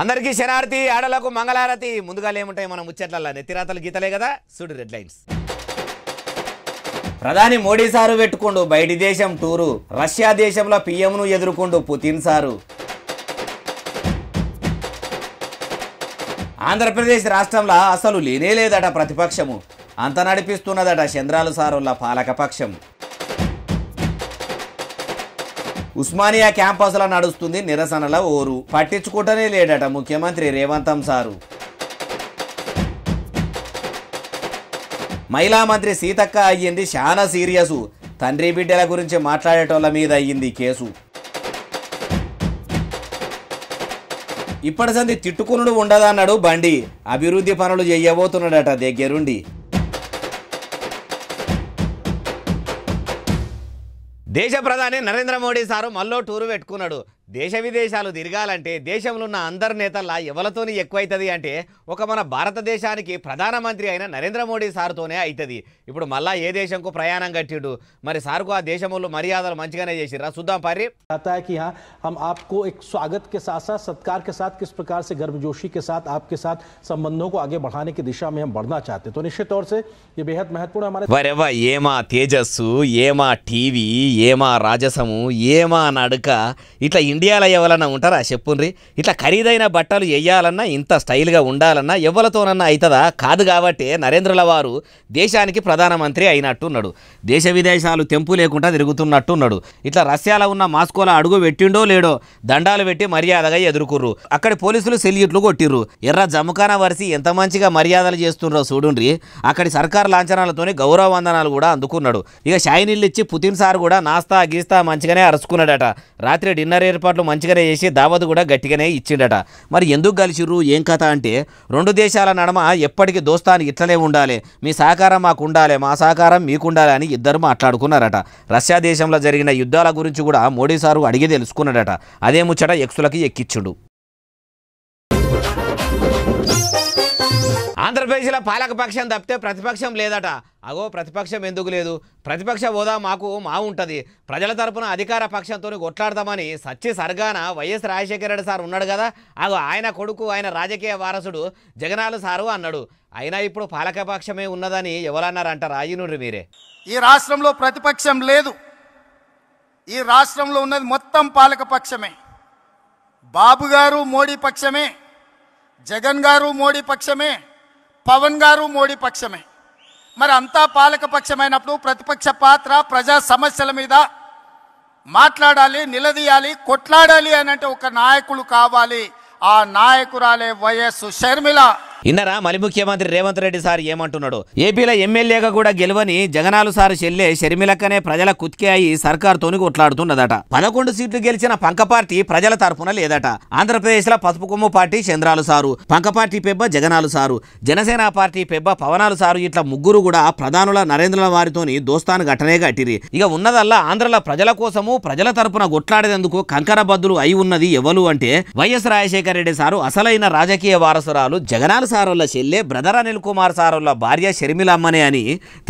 అందరికీ శనార్థి ఆడలకు మంగళారతి. ముందుగా ఏముంటాయి మన ముచ్చట్లల్లా నెత్తిరాతలు గీతలే కదా. చూడు రెడ్ లైన్స్. ప్రధాని మోడీ సారు పెట్టుకుండు బయటి దేశం టూరు. రష్యా దేశంలో పీఎంను ఎదుర్కొండు పుతిన్ సారు. ఆంధ్రప్రదేశ్ రాష్ట్రంలో అసలు లేనే లేదట ప్రతిపక్షము. అంత నడిపిస్తున్నదట చంద్రాలు సారుల పాలకపక్షం. ఉస్మానియా క్యాంపస్లో నడుస్తుంది నిరసనల ఓరు. పట్టించుకుంటనే లేడట ముఖ్యమంత్రి రేవంతం సారు. మహిళా మంత్రి సీతక్క అయ్యింది చాలా సీరియసు. తండ్రి బిడ్డల గురించి మాట్లాడేటోళ్ళ మీద అయ్యింది కేసు. ఇప్పటి సంది తిట్టుకునుడు ఉండదన్నాడు బండి. అభివృద్ధి పనులు చెయ్యబోతున్నాడట దగ్గరుండి. దేశ ప్రధాని నరేంద్ర మోడీ సారు మళ్ళీ టూరు పెట్టుకున్నాడు. దేశ విదేశాలు తిరగాలంటే దేశంలో ఉన్న అందరి నేతల్లా ఎవరితోని ఎక్కువైతుంది అంటే ఒక మన భారతదేశానికి ప్రధానమంత్రి అయిన నరేంద్ర మోడీ సారుతోనే అవుతుంది. ఇప్పుడు మళ్ళా ఏ దేశంకు ప్రయాణం కట్టిడు మరి సారుకు ఆ దేశంలో మర్యాదలు మంచిగానే చేసిర్రా చూద్దాం పారి. आता है कि हाँ हम आपको एक स्वागत के साथ साथ सत्कार के साथ किस प्रकार से गर्मजोशी के साथ आपके साथ संबंधों को आगे बढ़ाने की दिशा में हम बढ़ना चाहते हैं, तो निश्चित तौर से ये बेहद महत्वपूर्ण हमारे. వరెవ్వ ఏమా తేజస్సు, ఏమా టీవీ, ఏమా రాజసము, ఏమా నడక. ఇట్లా ఇండియాలో ఎవరన్నా ఉంటారా చెప్పుండ్రి. ఇట్లా ఖరీదైన బట్టలు వేయాలన్నా ఇంత స్టైల్గా ఉండాలన్నా ఎవరితోనన్నా అవుతుందా? కాదు. కాబట్టి నరేంద్రల వారు దేశానికి ప్రధానమంత్రి అయినట్టున్నాడు. దేశ విదేశాలు తెంపు లేకుండా తిరుగుతున్నట్టున్నాడు. ఇట్లా రష్యాలో ఉన్న మాస్కోలో అడుగు పెట్టిండో లేడో దండాలు పెట్టి మర్యాదగా ఎదుర్కొర్రు. అక్కడి పోలీసులు సెల్యూట్లు కొట్టిర్రు. ఎర్ర జముకాన వరిసి ఎంత మంచిగా మర్యాదలు చేస్తుండ్రో చూడుండ్రి. అక్కడి సర్కారు లాంఛనాలతోనే గౌరవ వందనాలు కూడా అందుకున్నాడు. ఇక షాయినీళ్ళు ఇచ్చి పుతిన్ సార్ కూడా నాస్తా గీస్తా మంచిగానే అరుచుకున్నాడట. రాత్రి డిన్నర్ ఏర్పాట్లు మంచిగానే చేసి దావత్ కూడా గట్టిగానే ఇచ్చిండట. మరి ఎందుకు కలిసిర్రు ఏం కథ అంటే రెండు దేశాల నడమ ఎప్పటికీ దోస్తానికి ఇట్లనే ఉండాలి, మీ సహకారం మాకు ఉండాలి, మా సహకారం మీకు ఉండాలి అని ఇద్దరు మాట్లాడుకున్నారట. రష్యా దేశంలో జరిగిన యుద్ధాల గురించి కూడా మోడీ సారు అడిగి తెలుసుకున్నాడట. అదే ముచ్చట ఎక్సులకి ఎక్కిచ్చుడు. ఆంధ్రప్రదేశ్లో పాలకపక్షం తప్పితే ప్రతిపక్షం లేదట. అగో ప్రతిపక్షం ఎందుకు లేదు? ప్రతిపక్ష హోదా మాకు ఉంటుంది. ప్రజల తరపున అధికార పక్షంతో కొట్లాడదామని సచ్చి సర్గాన వైఎస్ రాజశేఖర రెడ్డి సార్ ఉన్నాడు కదా. అగో ఆయన కొడుకు, ఆయన రాజకీయ వారసుడు జగనాలు సారు అన్నాడు. అయినా ఇప్పుడు పాలకపక్షమే ఉన్నదని ఎవరన్నారంటారా? అయినుండ్రి మీరే. ఈ రాష్ట్రంలో ప్రతిపక్షం లేదు. ఈ రాష్ట్రంలో ఉన్నది మొత్తం పాలకపక్షమే. బాబు గారు మోడీ పక్షమే, జగన్ గారు మోడీ పక్షమే, పవన్ గారు మోడీ పక్షమే. మరి అంతా పాలకపక్షమైనప్పుడు ప్రతిపక్ష పాత్ర ప్రజా సమస్యల మీద మాట్లాడాలి, నిలదీయాలి, కొట్లాడాలి అని అంటే ఒక నాయకులు కావాలి. ఆ నాయకురాలే వైఎస్ షర్మిల. ఇన్నరా మలి ముఖ్యమంత్రి రేవంత్ రెడ్డి సార్ ఏమంటున్నాడు? ఏపీలో ఎమ్మెల్యేగా కూడా గెలవని జగనాలు సారు చెల్లె షర్మిలక్కనే ప్రజల కుత్కే అయి సర్కారుతోని కొట్లాడుతున్నదట. 11 సీట్లు గెలిచిన పంక పార్టీ ప్రజల తరఫున లేదట. ఆంధ్రప్రదేశ్ లో పసుపు కొమ్ము పార్టీ చంద్రాలు సారు, పంక పార్టీ పెబ్బ జగనాలు సారు, జనసేన పార్టీ పెబ్బ పవనాలు సారు. ఇట్లా ముగ్గురు కూడా ప్రధానుల నరేంద్ర వారితోని దోస్తాను గట్టనే గట్టిరి. ఇక ఉన్నదల్లా ఆంధ్రల ప్రజల కోసము ప్రజల తరఫున కొట్లాడేందుకు కంకర బద్దులు అయి ఉన్నది ఎవరు అంటే వైఎస్ రాజశేఖర రెడ్డి సారు అసలైన రాజకీయ వారసురాలు జగనాలు సారోళ్ళ చెల్లె బ్రదర్ అనిల్ కుమార్ సారోళ్ళ భార్య షర్మిలమ్మనే అని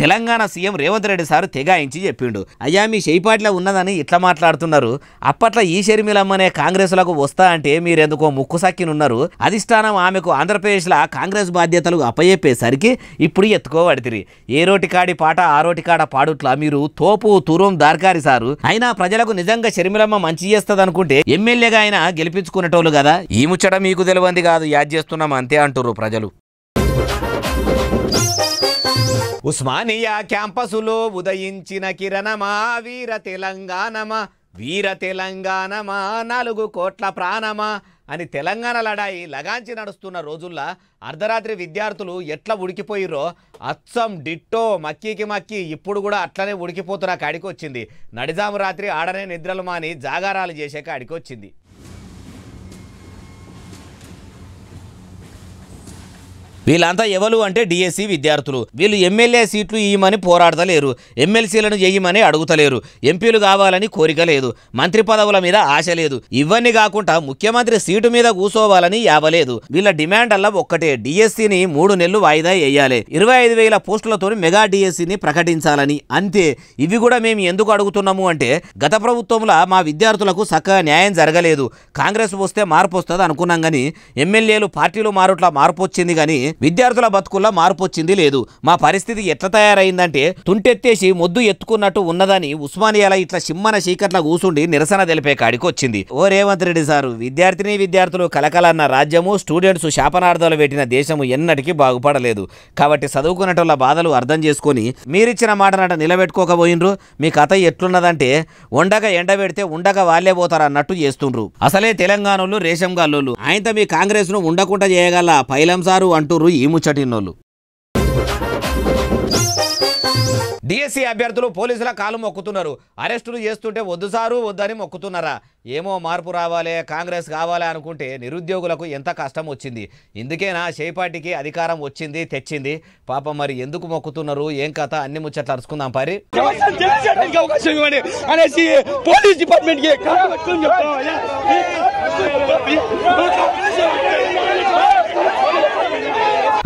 తెలంగాణ సీఎం రేవంత్ రెడ్డి సారు తెగాయించి చెప్పిండు. అయ్యా మీ చేయిపాటిలో ఉన్నదని ఇట్లా మాట్లాడుతున్నారు. అప్పట్లో ఈ షర్మిలమ్మనే కాంగ్రెస్లకు వస్తా అంటే మీరెందుకో ముక్కు సక్కినున్నారు. అధిష్టానం ఆమెకు ఆంధ్రప్రదేశ్లో కాంగ్రెస్ బాధ్యతలు అప్పయ్యేసరికి ఇప్పుడు ఎత్తుకోబడితిరి. ఏ రోటికాడి పాట ఆ రోటికాడ పాడుట్లా మీరు తోపు తురం దార్కారి సారు. అయినా ప్రజలకు నిజంగా షర్మిలమ్మ మంచి చేస్తుంది అనుకుంటే ఎమ్మెల్యేగా ఆయన గెలిపించుకునేటోళ్ళు కదా. ఈ ముచ్చట మీకు తెలియంది కాదు, యాద్ చేస్తున్నాం అంతే అంటున్నారు ప్రజలు. ఉస్మానియా క్యాంపసులో ఉదయించిన కిరణమా వీర తెలంగాణమా, వీర తెలంగాణమా 4 కోట్ల ప్రాణమా అని తెలంగాణ లడాయి లగాంచి నడుస్తున్న రోజుల్లో అర్ధరాత్రి విద్యార్థులు ఎట్లా ఉడికిపోయిరో అచ్చం డిట్టో మక్కీకి మక్కి ఇప్పుడు కూడా అట్లనే ఉడికిపోతున్న కాడికి వచ్చింది. నడిజాము రాత్రి ఆడనే నిద్రలు మాని జాగారాలు చేసే కాడికి వచ్చింది. వీళ్ళంతా ఎవరు అంటే డిఎస్సి విద్యార్థులు. వీళ్ళు ఎమ్మెల్యే సీట్లు ఇయ్యమని పోరాడతలేరు, ఎమ్మెల్సీలను చెయ్యమని అడుగుతలేరు, ఎంపీలు కావాలని కోరిక లేదు, మంత్రి పదవుల మీద ఆశ లేదు. ఇవన్నీ కాకుండా ముఖ్యమంత్రి సీటు మీద కూసోవాలని యావలేదు. వీళ్ళ డిమాండ్ అలా ఒక్కటే, డిఎస్సిని 3 నెలలు వాయిదా వేయాలి, 25,000 పోస్టులతో మెగా డిఎస్సిని ప్రకటించాలని. అంతే. ఇవి కూడా మేము ఎందుకు అడుగుతున్నాము అంటే గత ప్రభుత్వంలో మా విద్యార్థులకు చక్కగా న్యాయం జరగలేదు, కాంగ్రెస్ వస్తే మార్పు వస్తుంది అనుకున్నాం కానీ ఎమ్మెల్యేలు పార్టీలు మారుట్లా మార్పు వచ్చింది కానీ విద్యార్థుల బతుకుల్లో మార్పు వచ్చింది లేదు. మా పరిస్థితి ఎట్లా తయారైందంటే తుంటెత్తేసి మొద్దు ఎత్తుకున్నట్టు ఉన్నదని ఉస్మానియాల ఇట్లా సిమ్మన చీకట్ల కూసుండి నిరసన తెలిపే కాడికి వచ్చింది. ఓ రేవంత్ రెడ్డి సారు, విద్యార్థులు కలకలన్న రాజ్యము, స్టూడెంట్స్ శాపనార్థాలు పెట్టిన దేశము ఎన్నటికీ బాగుపడలేదు. కాబట్టి చదువుకునేటోళ్ళ బాధలు అర్థం చేసుకొని మీరిచ్చిన మాటనట నిలబెట్టుకోకపోయినరు. మీ కథ ఎట్లున్నదంటే ఉండగా ఎండబెడితే ఉండగా వాళ్ళే పోతారు అన్నట్టు చేస్తుండ్రు. అసలే తెలంగాణలో రేషం గాల్లోళ్ళు, ఆయనతో మీ కాంగ్రెస్ ను ఉండకుండా చేయగల పైలం సారు అంటూ ఈ ముచ్చటిన్నోళ్ళు. డిఎస్సి అభ్యర్థులు పోలీసుల కాలు మొక్కుతున్నారు. అరెస్టులు చేస్తుంటే వద్దు సారు వద్దని మొక్కుతున్నారా? ఏమో మార్పు రావాలి, కాంగ్రెస్ కావాలి అనుకుంటే నిరుద్యోగులకు ఎంత కష్టం వచ్చింది. ఇందుకేనా చేపాటికి అధికారం వచ్చింది తెచ్చింది. పాపం మరి ఎందుకు మొక్కుతున్నారు, ఏం కథ, అన్ని ముచ్చట్లు అరుచుకుందాం పరి.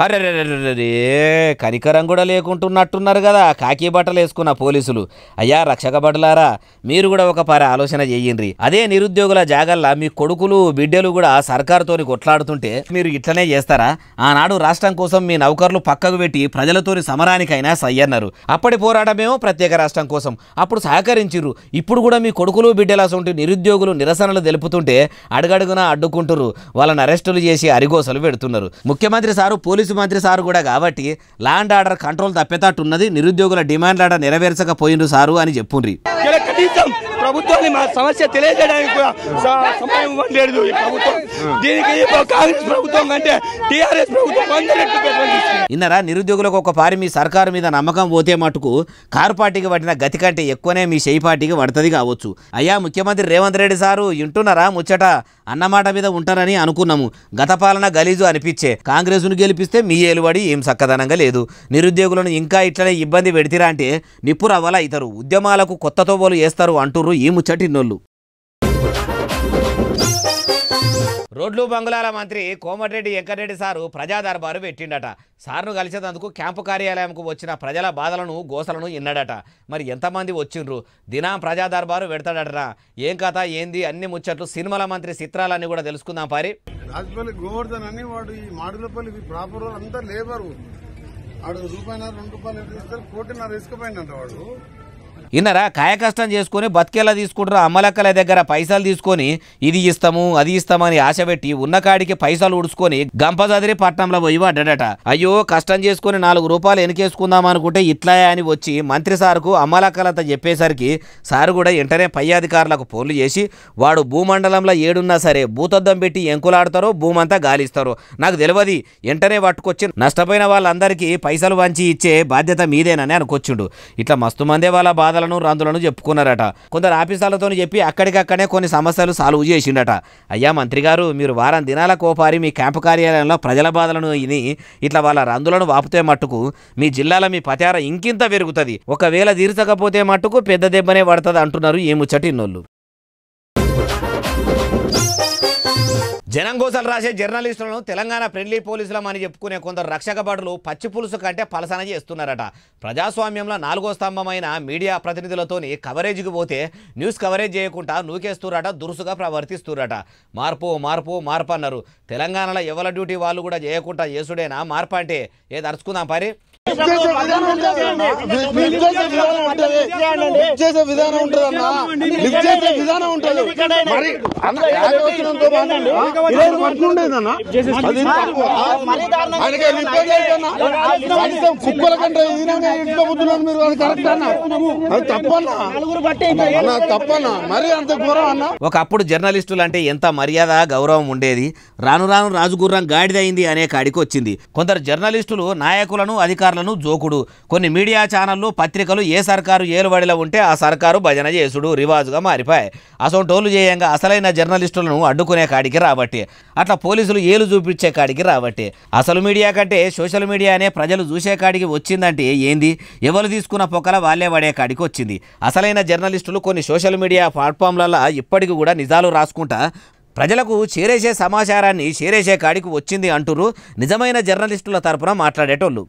అరే కనికరం కూడా లేకుంటున్నట్టున్నారు కదా కాకి బట్టలు వేసుకున్న పోలీసులు. అయ్యా రక్షక బట్టలారా, మీరు కూడా ఒక పారి ఆలోచన చెయ్యండి. అదే నిరుద్యోగుల జాగల్లా మీ కొడుకులు బిడ్డలు కూడా సర్కారుతోని కొట్లాడుతుంటే మీరు ఇట్లనే చేస్తారా? ఆనాడు రాష్ట్రం కోసం మీ నౌకర్లు పక్కకు పెట్టి ప్రజలతోని సమరానికైనా సయ్యన్నారు. అప్పటి పోరాటమేమో ప్రత్యేక రాష్ట్రం కోసం, అప్పుడు సహకరించిర్రు. ఇప్పుడు కూడా మీ కొడుకులు బిడ్డల సొంటి నిరుద్యోగులు నిరసనలు తెలుపుతుంటే అడుగడుగునా అడ్డుకుంటున్నారు, వాళ్ళని అరెస్టులు చేసి అరిగోసలు పెడుతున్నారు. ముఖ్యమంత్రి సారు పోలీసు మంత్రి సారు కూడా కాబట్టి లా అండ్ ఆర్డర్ కంట్రోల్ తప్పేటట్టున్నది, నిరుద్యోగుల డిమాండ్లాట నెరవేర్చకపోయిండ్రు సారు అని చెప్పుండ్రి. ప్రభుత్వాన్ని మా సమస్య తెలియజేయడానికి కూడా సమయం ఇవ్వలేదు ఈ ప్రభుత్వం. దీనికి కాంగ్రెస్ ప్రభుత్వం కంటే టీఆర్ఎస్ ప్రభుత్వం ఇన్నరా నిరుద్యోగులకు ఒక పారి మీ సర్కారు మీద నమ్మకం పోతే మటుకు కారు పార్టీకి పట్టిన గతి కంటే ఎక్కువనే మీ చేయి పార్టీకి పడుతుంది కావచ్చు. అయ్యా ముఖ్యమంత్రి రేవంత్ రెడ్డి సారు వింటున్నారా ముచ్చట? అన్నమాట మీద ఉంటారని అనుకున్నాము. గత పాలన గలీజు అనిపించే, కాంగ్రెస్ను గెలిపిస్తే మీ ఏలుబడి ఏం చక్కదనంగా లేదు. నిరుద్యోగులను ఇంకా ఇట్లనే ఇబ్బంది పెడితిరా అంటే నిప్పు రవ్వల ఇతరు ఉద్యమాలకు కొత్త తోబోలు వేస్తారు అంటుర్రు ఈ ముచ్చటిన్నోళ్ళు. రోడ్లు బంగుళాల మంత్రి కోమటిరెడ్డి వెంకటరెడ్డి సారు ప్రజా దర్బారు పెట్టిండట. సార్ను కలిసేందుకు క్యాంపు కార్యాలయంకు వచ్చిన ప్రజల బాధలను గోసలను ఇన్నాడట. మరి ఎంతమంది వచ్చిండ్రు? దినం ప్రజా దర్బారు పెడతాడట. ఏం కథ ఏంది అన్ని ముచ్చట్లు సినిమాల మంత్రి చిత్రాలన్నీ కూడా తెలుసుకుందాం పారి. రాజపల్లి గోవర్ధన్ అని వాడు ఈ మాడులపల్లి ప్రాపర్ అంతా లేబరు, వాడు ₹2 తీసుకొని ₹1.5 వేసుకుపోయిందంట వాడు. ఇన్నరా కాయ కష్టం చేసుకుని బతికేలా తీసుకుంటారు. అమ్మలక్కల దగ్గర పైసలు తీసుకొని ఇది ఇస్తాము అది ఇస్తామని ఆశ పెట్టి ఉన్న కాడికి పైసలు ఉడుచుకొని గంపజదిరి పట్నంలో పోయి పడ్డాడట. అయ్యో కష్టం చేసుకుని ₹4 వెనకేసుకుందాం అనుకుంటే ఇట్లా అని వచ్చి మంత్రి సార్కు అమ్మలక్కలంతా చెప్పేసరికి సారు కూడా వెంటనే పై అధికారులకు ఫోన్లు చేసి వాడు భూమండలంలో ఏడున్నా సరే భూతద్దం పెట్టి ఎంకులాడతారో భూమంతా గాలిస్తారో నాకు తెలియదు, వెంటనే పట్టుకొచ్చి నష్టపోయిన వాళ్ళందరికీ పైసలు వంచి ఇచ్చే బాధ్యత మీదేనని అనుకొచ్చిండు. ఇట్లా మస్తు మందే వాళ్ళ బాధ రందులను చెప్పుకున్నారట. కొందరు ఆఫీసర్లతో చెప్పి అక్కడికక్కడే కొన్ని సమస్యలు సాల్వ్ చేసిండట. అయ్యా మంత్రి గారు, మీరు వారం దినాల కోపారి మీ క్యాంపు కార్యాలయంలో ప్రజల బాధలను ఇని ఇట్లా వాళ్ళ రందులను వాపితే మట్టుకు మీ జిల్లాలో మీ పతార ఇంకింత పెరుగుతుంది, ఒకవేళ తీర్చకపోతే మట్టుకు పెద్ద దెబ్బనే పడుతుంది అంటున్నారు ఈ ముచ్చటిన్నోళ్ళు. జనంగోసలు రాసే జర్నలిస్టులను తెలంగాణ ఫ్రెండ్లీ పోలీసులమని చెప్పుకునే కొందరు రక్షక భటులు పచ్చి పులుసు కంటే పలసన చేస్తున్నారట. ప్రజాస్వామ్యంలో 4వ స్తంభమైన మీడియా ప్రతినిధులతోని కవరేజ్కి పోతే న్యూస్ కవరేజ్ చేయకుండా నూకేస్తురట, దురుసుగా ప్రవర్తిస్తురట. మార్పు మార్పు మార్పు అన్నారు. తెలంగాణలో ఎవరి డ్యూటీ వాళ్ళు కూడా చేయకుండా చేసుడేనా మార్పు అంటే? ఏది అరుచుకుందాం పరి. విధానం ఉంటుంది. కుక్కల కంటే మీరు అది కరెక్ట్ అన్న, అది తప్పన్నా మరి అంత ఘోరం అన్న. ఒకప్పుడు జర్నలిస్టులు అంటే ఎంత మర్యాద గౌరవం ఉండేది, రాను రాను రాజుగుర్రం గాడిదైంది అనే కాడికి వచ్చింది. కొందరు జర్నలిస్టులు నాయకులను అధికారులను జోకుడు. కొన్ని మీడియా ఛానళ్లు పత్రికలు ఏ సర్కారు ఏలుబడిలో ఉంటే ఆ సర్కారు భజన చేసుడు రివాజుగా మారిపోయాయి. అసొంటోళ్ళు చేయంగా అసలైన జర్నలిస్టులను అడ్డుకునే కాడికి రాబట్టి, అట్లా పోలీసులు ఏలు చూపించే కాడికి రాబట్టి, అసలు మీడియా కంటే సోషల్ మీడియానే ప్రజలు చూసే కాడికి వచ్చిందంటే ఏంది? ఎవరు తీసుకున్న పొక్కల వాళ్ళే పడే కాడికి వచ్చింది. అసలైన జర్నలిస్టులు కొన్ని సోషల్ మీడియా ప్లాట్ఫామ్లలో ఇప్పటికి కూడా నిజాలు రాసుకుంటా ప్రజలకు చేరేసే సమాచారాన్ని చేరేసే కాడికి వచ్చింది అంటురు నిజమైన జర్నలిస్టుల తరపున మాట్లాడేటోళ్ళు.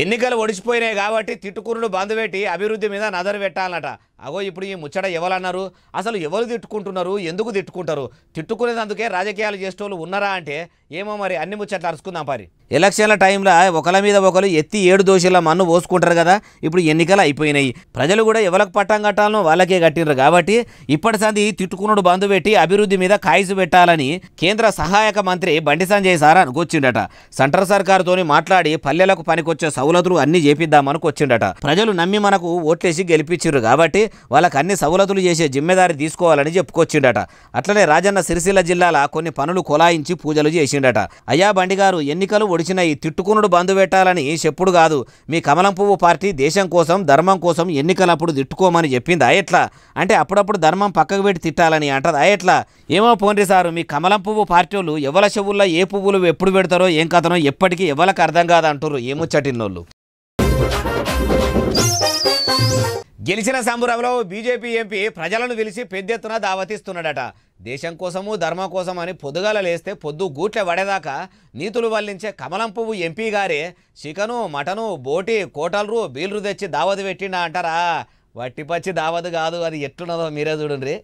ఎన్నికలు ఒడిచిపోయినాయి కాబట్టి తిట్టుకురుడు బంద్ పెట్టి అభివృద్ధి మీద నజరు పెట్టాలన్నట. అగో ఇప్పుడు ఈ ముచ్చట ఎవరన్నారు? అసలు ఎవరు తిట్టుకుంటున్నారు? ఎందుకు తిట్టుకుంటారు? తిట్టుకునేందుకే రాజకీయాలు చేసేటోళ్ళు ఉన్నారా అంటే ఏమో మరి. అన్ని ముచ్చట్లు అరుచుకుందాం పారి. ఎలక్షన్ల టైంలో ఒకరి మీద ఒకరు ఎత్తి 7 దోషుల మన్ను పోసుకుంటారు కదా. ఇప్పుడు ఎన్నికలు అయిపోయినాయి. ప్రజలు కూడా ఎవరికి పట్టం కట్టాలనో వాళ్ళకే కట్టినారు కాబట్టి ఇప్పటి సంది తిట్టుకునుడు బంద్ పెట్టి అభివృద్ధి మీద కాయిసు పెట్టాలని కేంద్ర సహాయక మంత్రి బండి సంజయ్ సార్ అనుకొచ్చిండట. సెంట్రల్ సర్కారుతోని మాట్లాడి పల్లెలకు పనికొచ్చే సౌలతులు అన్ని చేపిద్దామనుకు వచ్చిండట. ప్రజలు నమ్మి మనకు ఓట్లేసి గెలిపించారు కాబట్టి వాళ్ళకి అన్ని సౌలతులు చేసే జిమ్మెదారి తీసుకోవాలని చెప్పుకొచ్చిండట. అట్లనే రాజన్న సిరిసిల్ల జిల్లాల కొన్ని పనులు కొలాయించి పూజలు చేసిండట. అయ్యా బండి గారు, ఎన్నికలు ఒడిచినాయి, తిట్టుకునుడు బంద్ పెట్టాలని చెప్పుడు కాదు. మీ కమలం పువ్వు పార్టీ దేశం కోసం ధర్మం కోసం ఎన్నికలప్పుడు తిట్టుకోమని చెప్పిందా ఎట్లా అంటే అప్పుడప్పుడు ధర్మం పక్కకు పెట్టి తిట్టాలని అంటదా ఎట్లా? ఏమో పోండి సారు, మీ కమలం పువ్వు పార్టీ వాళ్ళు ఎవల చెవుల్లో ఏ పువ్వులు ఎప్పుడు పెడతారో ఏం కథనో ఎప్పటికీ ఎవరికి అర్థం కాదంటారు ఏముచ్చటిన్నోళ్ళు. గెలిచిన సంబరంలో బీజేపీ ఎంపీ ప్రజలను పిలిచి పెద్ద ఎత్తున దావతిస్తున్నాడట. దేశం కోసము ధర్మం కోసం అని పొద్దుగాల లేస్తే పొద్దు గూట్లే పడేదాకా నీతులు వల్లించే కమలం పువ్వు ఎంపీ గారే చికెను మటను బోటి కోటలు బీల్రు తెచ్చి దావతి పెట్టిండా అంటారా? వట్టిపచ్చి దావతి కాదు, అది ఎట్లున్నదో మీరే చూడండి.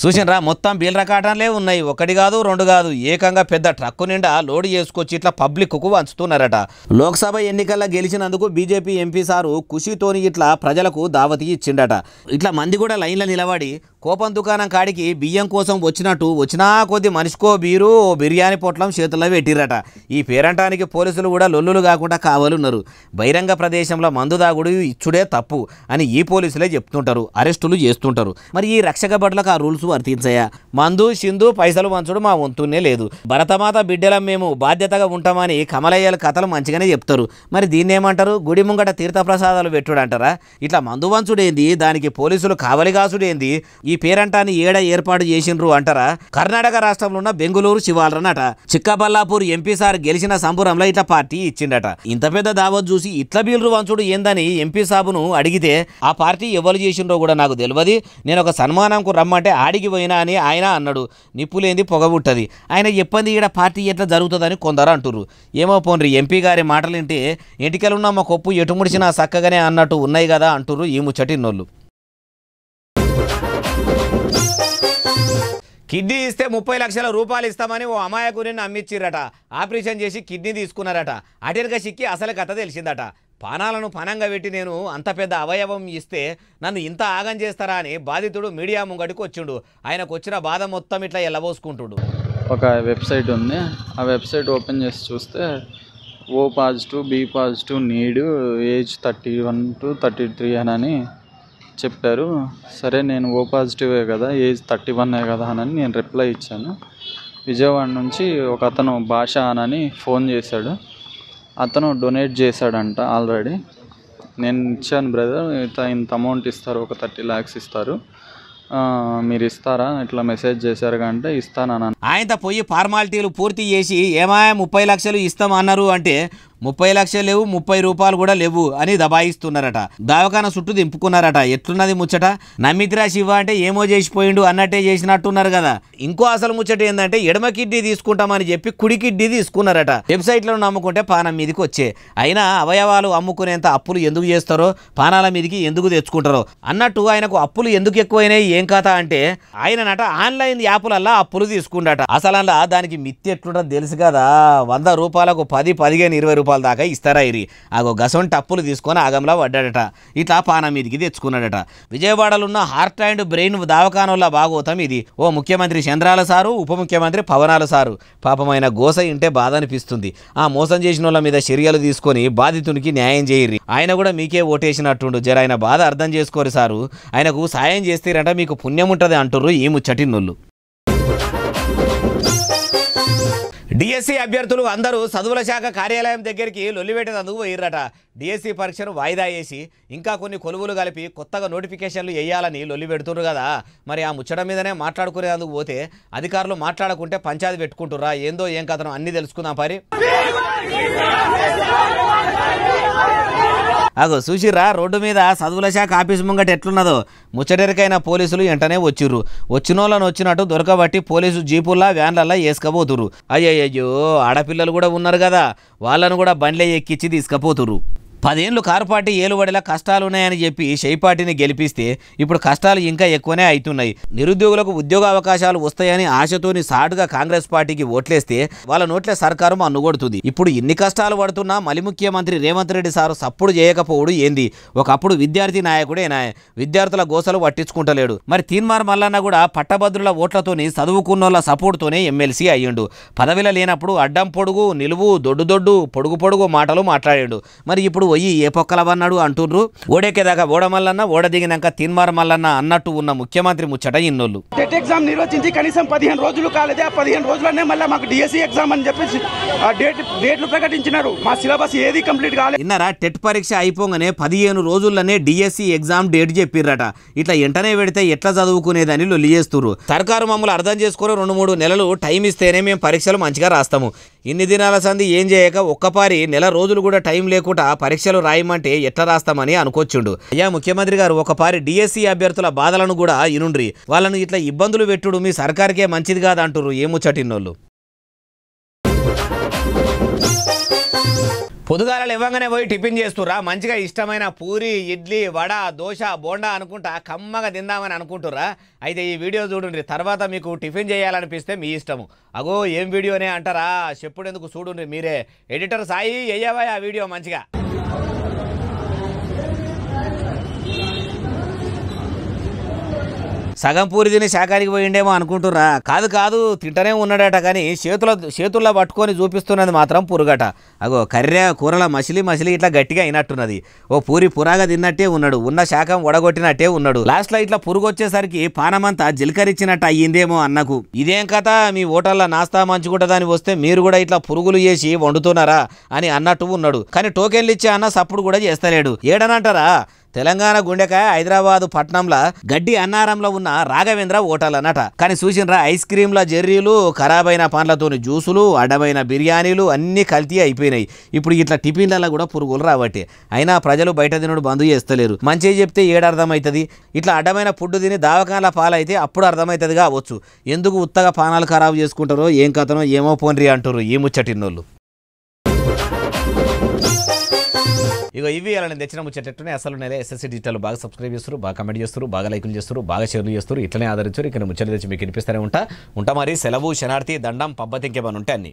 చూసినరా, మొత్తం బీల్ రకాటంలే ఉన్నాయి. ఒకటి కాదు రెండు కాదు, ఏకంగా పెద్ద ట్రక్కు నిండా లోడ్ చేసుకొచ్చి ఇట్లా పబ్లిక్కు వంచుతున్నారట. లోక్సభ ఎన్నికల్లో గెలిచినందుకు బీజేపీ ఎంపీ సారు ఖుషీతోని ఇట్లా ప్రజలకు దావతి ఇచ్చిండట. ఇట్లా మంది కూడా లైన్లో నిలబడి కోపం దుకాణం కాడికి బియ్యం కోసం వచ్చినా కొద్ది మనిషికో బీరు బిర్యానీ పొట్లం చేతుల్లో పెట్టిరట. ఈ పేరంటానికి పోలీసులు కూడా లొల్లులు కాకుండా కావాలన్నారు. బహిరంగ ప్రదేశంలో మందు దాగుడు ఇచ్చుడే తప్పు అని ఈ పోలీసులే చెప్తుంటారు, అరెస్టులు చేస్తుంటారు. మరి ఈ రక్షక భటులకు ఆ రూల్స్ వర్తించాయా? మందు సింధు పైసలు వంచుడు మా వంతునే లేదు. భరతమాత బిడ్డలం మేము బాధ్యతగా ఉంటామని కమలయ్యల కథలు మంచిగానే చెప్తారు. మరి దీన్నేమంటారు? గుడి ముంగట తీర్థప్రసాదాలు పెట్టుడు అంటారా? ఇట్లా మందు వంచుడేంది, దానికి పోలీసులు కావలిగాసుడేంది? ఈ పేరంటాన్ని ఏడ ఏర్పాటు చేసిండ్రు అంటారా? కర్ణాటక రాష్ట్రంలో ఉన్న బెంగుళూరు శివాలరనట. చిక్కబల్లాపూర్ ఎంపీ సార్ గెలిచిన సంబురంలో ఇట్లా పార్టీ ఇచ్చిండట. ఇంత పెద్ద దావత్ చూసి ఇట్లా బీల్రు వంచుడు ఏందని ఎంపీ సాబును అడిగితే ఆ పార్టీ ఎవరు చేసిండ్రో కూడా నాకు తెలియదు, నేను ఒక సన్మానంకు రమ్మంటే ఆడికి పోయినా అని ఆయన అన్నాడు. నిప్పులేంది పొగబుట్టది. ఆయన చెప్పింది ఈడ పార్టీ ఎట్లా జరుగుతుందని కొందరు అంటున్నారు. ఏమో పోన్రి, ఎంపీ గారి మాటలు వింటే ఎంటికలున్న మా కొప్పు ఎటు ముడిచినా చక్కగానే అన్నట్టు ఉన్నాయి కదా అంటున్నారు ఈ ముచ్చటిన్నోళ్ళు. కిడ్నీ ఇస్తే 30 లక్షల రూపాయలు ఇస్తామని ఓ అమాయకుని నమ్మిచ్చిరట. ఆపరేషన్ చేసి కిడ్నీ తీసుకున్నారట. అటెరుగా సిక్కి అసలు కథ తెలిసిందట. పానాలను పనంగా పెట్టి నేను అంత పెద్ద అవయవం ఇస్తే నన్ను ఇంత ఆగం చేస్తారా అని బాధితుడు మీడియా ముంగడికి వచ్చిండు. ఆయనకు వచ్చిన బాధ మొత్తం ఇట్లా ఎల్లబోసుకుంటుడు. ఒక వెబ్సైట్ ఉంది, ఆ వెబ్సైట్ ఓపెన్ చేసి చూస్తే O positive, B positive, need, age 31 to 33 అని చెప్పారు. సరే నేను ఓ పాజిటివే కదా, ఏజ్ 31 కదా అని నేను రిప్లై ఇచ్చాను. విజయవాడ నుంచి ఒక అతను భాష అని ఫోన్ చేశాడు. అతను డొనేట్ చేశాడంట ఆల్రెడీ. నేను ఇచ్చాను బ్రదర్, ఇంత అమౌంట్ ఇస్తారు, ఒక 30 lakhs ఇస్తారు, మీరు ఇస్తారా ఇట్లా మెసేజ్ చేశారు అంటే ఇస్తానని. ఆయనతో పోయి ఫార్మాలిటీలు పూర్తి చేసి ఏమా 30 లక్షలు ఇస్తామన్నారు అంటే 30 లక్షలు లేవు, 30 రూపాయలు కూడా లేవు అని దబాయిస్తున్నారట. దవాఖాన చుట్టూ దింపుకున్నారట. ఎట్లున్నది ముచ్చట? నమ్మితిరా శివ అంటే ఏమో చేసిపోయిండు అన్నట్టే చేసినట్టున్నారు కదా. ఇంకో అసలు ముచ్చట ఏంటంటే ఎడమ కిడ్నీ తీసుకుంటామని చెప్పి కుడి కిడ్నీ తీసుకున్నారట. వెబ్సైట్లో నమ్ముకుంటే పానం మీదకి వచ్చే. అయినా అవయవాలు అమ్ముకునేంత అప్పులు ఎందుకు చేస్తారో, పానాల మీదకి ఎందుకు తెచ్చుకుంటారో అన్నట్టు ఆయనకు అప్పులు ఎందుకు ఎక్కువైనాయి ఏం కథ అంటే ఆయననట ఆన్లైన్ యాప్లల్లా అప్పులు తీసుకుంటాట. అసలు అలా దానికి మిత్తి ఎట్లుంటుందో తెలుసు కదా. 100 రూపాయలకు 10, 15, 20 రూపాయలు దాకా ఇస్తారా ఇరి. అగో గసొంటి అప్పులు తీసుకొని ఆగంలో పడ్డాడట. ఇట్లా పానం మీదికి తెచ్చుకున్నాడట. విజయవాడలో ఉన్న హార్ట్ అండ్ బ్రెయిన్ దవాఖానలో బాగోతాం ఇది. ఓ ముఖ్యమంత్రి చంద్రాల సారు, ఉప ముఖ్యమంత్రి పవనాల సారు. పాపమైన గోస ఇంటే బాధ అనిపిస్తుంది. ఆ మోసం చేసిన వాళ్ళ మీద చర్యలు తీసుకొని బాధితునికి న్యాయం చేయర్రి. ఆయన కూడా మీకే ఓటేసినట్టుండు. జర ఆయన బాధ అర్థం చేసుకోరు సారు. ఆయనకు సాయం చేస్తారంట మీకు పుణ్యం ఉంటుంది అంటుర్రు ఈ ముచ్చటిన్నోళ్ళు. డిఎస్సి అభ్యర్థులు అందరూ చదువుల శాఖ కార్యాలయం దగ్గరికి లొల్లిపెట్టేందుకు పోయిర్రట. డిఎస్సి పరీక్షను వాయిదా వేసి ఇంకా కొన్ని కొలువులు కలిపి కొత్తగా నోటిఫికేషన్లు వేయాలని లొల్లి పెడుతున్నారు కదా. మరి ఆ ముచ్చట మీదనే మాట్లాడుకునేందుకు పోతే అధికారులు మాట్లాడకుంటే పంచాయతీ పెట్టుకుంటుర్రా, ఏందో ఏం కథనో అన్ని తెలుసుకుందాం పరి. అగో చూసిర్రా రోడ్డు మీద చదువుల శాఖ ఆఫీసు ముంగట ఎట్లున్నదో. ముచ్చటెరికైన పోలీసులు వెంటనే వచ్చిర్రు. వచ్చినోళ్ళని వచ్చినట్టు దొరకబట్టి పోలీసు జీపుల్లా వ్యాన్లల్లా వేసుకపోతుర్రు. అయ్యయ్యో ఆడపిల్లలు కూడా ఉన్నారు కదా, వాళ్ళను కూడా బండ్లే ఎక్కించి తీసుకపోతుర్రు. 10 ఏళ్ళు కారు పార్టీ ఏలుబడిలా కష్టాలున్నాయని చెప్పి షెయి పార్టీని గెలిపిస్తే ఇప్పుడు కష్టాలు ఇంకా ఎక్కువనే అవుతున్నాయి. నిరుద్యోగులకు ఉద్యోగ అవకాశాలు వస్తాయని ఆశతోని సాటుగా కాంగ్రెస్ పార్టీకి ఓట్లేస్తే వాళ్ళ నోట్లే సర్కారు మన్నుగొడుతుంది. ఇప్పుడు ఇన్ని కష్టాలు పడుతున్నా మలి ముఖ్యమంత్రి రేవంత్ రెడ్డి సారు సప్పుడు చేయకపోవడు ఏంది? ఒకప్పుడు విద్యార్థి నాయకుడేనా, విద్యార్థుల గోసలు పట్టించుకుంటలేడు. మరి తీన్మార్ మల్లన్న కూడా పట్టభద్రుల ఓట్లతోని చదువుకున్నోళ్ళ సపోర్ట్తోనే ఎమ్మెల్సీ అయ్యిండు. పదవిలో లేనప్పుడు అడ్డం పొడుగు నిలువు దొడ్డు పొడుగు పొడుగు మాటలు మాట్లాడాడు. మరి ఇప్పుడు పోయి ఏ పొక్కలవన్నాడు అంటుర్రు. ఓడెక్కేదాకా ఓడ మల్లన్న, ఓడ దిగినాక తీన్మార్ మల్లన్న అన్నట్టు ఉన్న ముఖ్యమంత్రి ముచ్చట ఇన్నోళ్ళు. టెట్ ఎగ్జామ్ నిర్వహించి కనీసం 15 రోజులు కాలేదే. ఆ 15 రోజులనే మళ్ళీ మాకు డిఎస్సి ఎగ్జామ్ అని చెప్పేసి డేట్లు ప్రకటించినారు. మా సిలబస్ ఏది కంప్లీట్ కాలేదు. ఇన్నారా, టెట్ పరీక్ష అయిపోగానే 15 రోజుల్లోనే డిఎస్సి ఎగ్జామ్ డేట్ చెప్పిర్రట. ఇట్లా ఎంటనే పెడితే ఎట్లా చదువుకునేదని లొల్లి చేస్తుర్రు. సర్కారు మమ్మల్ని అర్థం చేసుకుని 2-3 నెలలు టైం ఇస్తేనే మేము పరీక్షలు మంచిగా రాస్తాము. ఇన్ని దినాల సంది ఏం చేయక ఒక్కపారి నెల రోజులు కూడా టైం లేకుండా పరీక్షలు రాయమంటే ఎట్లా రాస్తామని అనుకోవచ్చుండు. అయ్యా ముఖ్యమంత్రి గారు, ఒకపారి డిఎస్సి అభ్యర్థుల బాధలను కూడా ఇనుండ్రి. వాళ్ళను ఇట్లా ఇబ్బందులు పెట్టుడు మీ సర్కార్కే మంచిది కాదంటుర్రు ఏ ముచ్చటిన్నోళ్ళు. పొద్దుగాల ఇవ్వగానే పోయి టిఫిన్ చేస్తుర్రా, మంచిగా ఇష్టమైన పూరి ఇడ్లీ వడ దోశ బోండా అనుకుంటా కమ్మగా తిందామని అనుకుంటుర్రా. అయితే ఈ వీడియో చూడండి, తర్వాత మీకు టిఫిన్ చేయాలనిపిస్తే మీ ఇష్టము. అగో ఏం వీడియోనే అంటారా, చెప్పుడెందుకు చూడండి మీరే. ఎడిటర్ సాయి అయ్యావా ఆ వీడియో మంచిగా. సగం పూరి తిని శాఖానికి పోయిండేమో అనుకుంటుర్రా. కాదు తింటనే ఉన్నాడట, కానీ చేతుల్లో పట్టుకొని చూపిస్తున్నది మాత్రం పురుగట. అగో కర్రె కూరల మసిలి ఇట్లా గట్టిగా అయినట్టున్నది. ఓ పూరి పురాగా తిన్నట్టే ఉన్నాడు, ఉన్న శాఖం వడగొట్టినట్టే ఉన్నాడు. లాస్ట్లో ఇట్లా పురుగు వచ్చేసరికి పానమంతా జిలకరిచ్చినట్టు అయ్యిందేమో అన్నకు. ఇదేం కథ, మీ హోటల్లో నాస్తా మంచుకుంటుందని వస్తే మీరు కూడా ఇట్లా పురుగులు చేసి వండుతున్నారా అని అన్నట్టు ఉన్నాడు. కానీ టోకెన్లు ఇచ్చే అన్న సప్పుడు కూడా చేస్తలేడు. ఏడనంటారా, తెలంగాణ గుండెకాయ హైదరాబాదు పట్నంలో గడ్డి అన్నారంలో ఉన్న రాఘవేంద్ర హోటల్ అన్నట. కానీ చూసినరా, ఐస్ క్రీంల జెర్రీలు, ఖరాబైన పండ్లతోని జ్యూసులు, అడ్డమైన బిర్యానీలు అన్నీ కల్తీ అయిపోయినాయి. ఇప్పుడు ఇట్లా టిఫిన్లలో కూడా పురుగులు రాబట్టే. అయినా ప్రజలు బయట తినడు బంద్ చేస్తలేరు. మంచిగా చెప్తే ఏడు అర్థమవుతుంది. ఇట్లా అడ్డమైన ఫుడ్ తిని దావకాల పాలైతే అప్పుడు అర్థమవుతుంది కావచ్చు. ఎందుకు ఉత్తగా పానాలు ఖరాబు చేసుకుంటారో ఏం కథనో ఏమో పోన్రి అంటారు ఈ ముచ్చటిన్నోళ్ళు. ఇగో ఇవి అలా నేను తెచ్చిన ముచ్చటట్టునే అసలు నెల ఎస్ఎస్సీ డిజిటల్ బాగా సబ్స్క్రైబ్ చేస్తారు, బాగా కమెంట్ చేస్తారు, బాగా లైకులు చేస్తారు, బాగా షేర్లు చేస్తారు. ఇట్లనే ఆదరించారు. ఇక్కడ ముచ్చట తెచ్చి మీకు వినిపిస్తూనే ఉంటా మరి. సెలవు, శనార్థి, దండం, పబ్బతి ఇంకేమైనా ఉంటే అన్ని.